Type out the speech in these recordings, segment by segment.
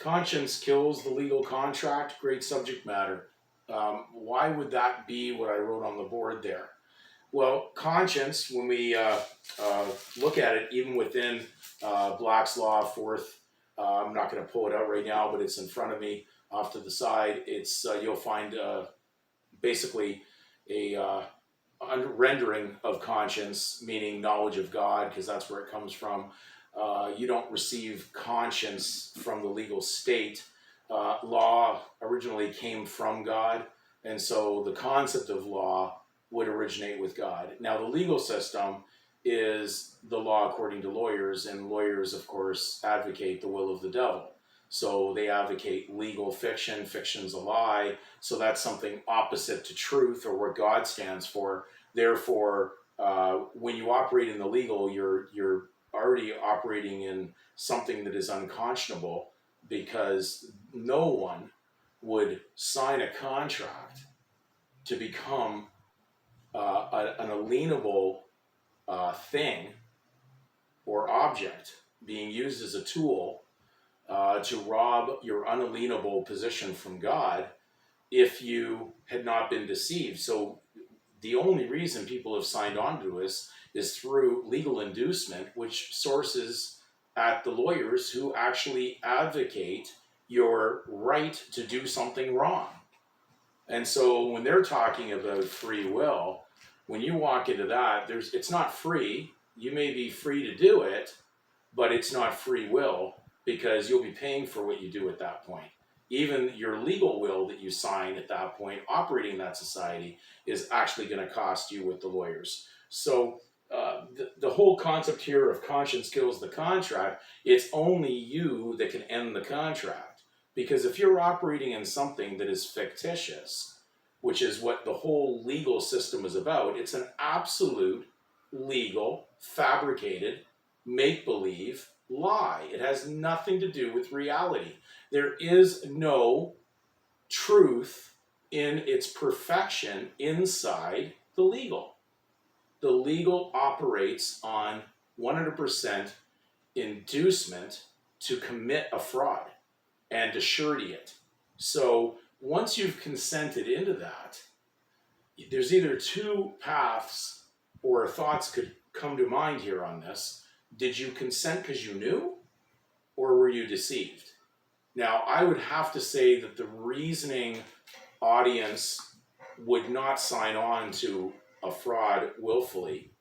conscience kills the legal contract. Great subject matter. Why would that be what I wrote on the board there? Well, conscience, when we look at it, even within Black's Law, fourth, I'm not going to pull it out right now, but it's in front of me off to the side. It's you'll find basically a rendering of conscience, meaning knowledge of God, because that's where it comes from. You don't receive conscience from the legal state. Law originally came from God, and so the concept of law would originate with God. Now, the legal system is the law according to lawyers, and lawyers, of course, advocate the will of the devil. So they advocate legal fiction, fiction's a lie, so that's something opposite to truth or what God stands for. Therefore, when you operate in the legal, you're already operating in something that is unconscionable, because no one would sign a contract to become an alienable thing or object being used as a tool to rob your unalienable position from God if you had not been deceived. So the only reason people have signed on to this is through legal inducement, which sources at the lawyers who actually advocate your right to do something wrong. And so when they're talking about free will, when you walk into that, it's not free. You may be free to do it, but it's not free will, because you'll be paying for what you do at that point. Even your legal will that you sign at that point, operating in that society, is actually going to cost you with the lawyers. So the whole concept here of conscience kills the contract, it's only you that can end the contract. Because if you're operating in something that is fictitious, which is what the whole legal system is about, it's an absolute, legal, fabricated, make-believe lie. It has nothing to do with reality. There is no truth in its perfection inside the legal. The legal operates on 100% inducement to commit a fraud and to surety it. So once you've consented into that, there's either two paths or thoughts could come to mind here on this. Did you consent because you knew, or were you deceived? Now, I would have to say that the reasoning audience would not sign on to a fraud willfully.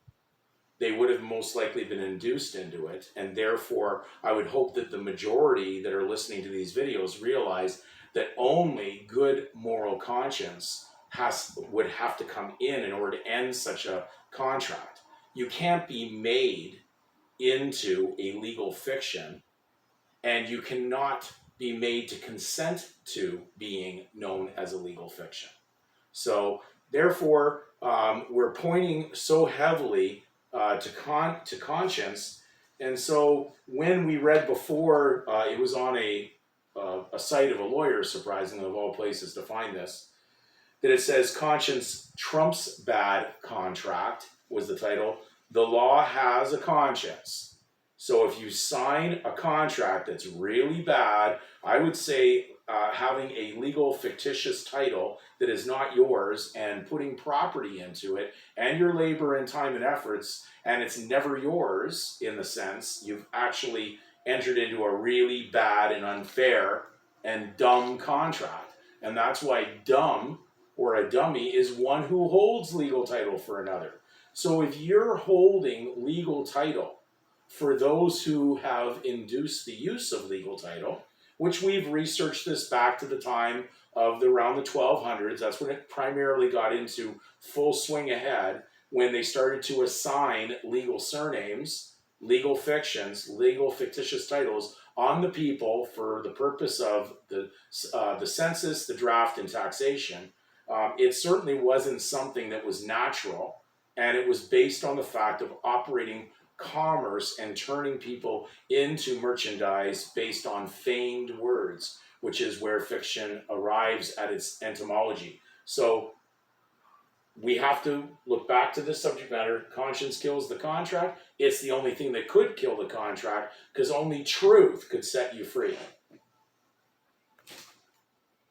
They would have most likely been induced into it, and therefore I would hope that the majority that are listening to these videos realize that only good moral conscience would have to come in order to end such a contract. You can't be made into a legal fiction, and you cannot be made to consent to being known as a legal fiction. So therefore, we're pointing so heavily to conscience. And so when we read before, it was on a site of a lawyer, surprisingly, of all places to find this, that it says conscience trumps bad contract was the title. The law has a conscience. So if you sign a contract that's really bad, I would say having a legal fictitious title that is not yours and putting property into it and your labor and time and efforts, and it's never yours in the sense you've actually entered into a really bad and unfair and dumb contract. And that's why dumb or a dummy is one who holds legal title for another. So if you're holding legal title for those who have induced the use of legal title, which we've researched this back to the time of around the 1200s, that's when it primarily got into full swing ahead, when they started to assign legal surnames, legal fictions, legal fictitious titles on the people for the purpose of the census, the draft, and taxation. It certainly wasn't something that was natural, and it was based on the fact of operating commerce and turning people into merchandise based on feigned words, which is where fiction arrives at its etymology. So we have to look back to this subject matter. Conscience kills the contract. It's the only thing that could kill the contract, because only truth could set you free.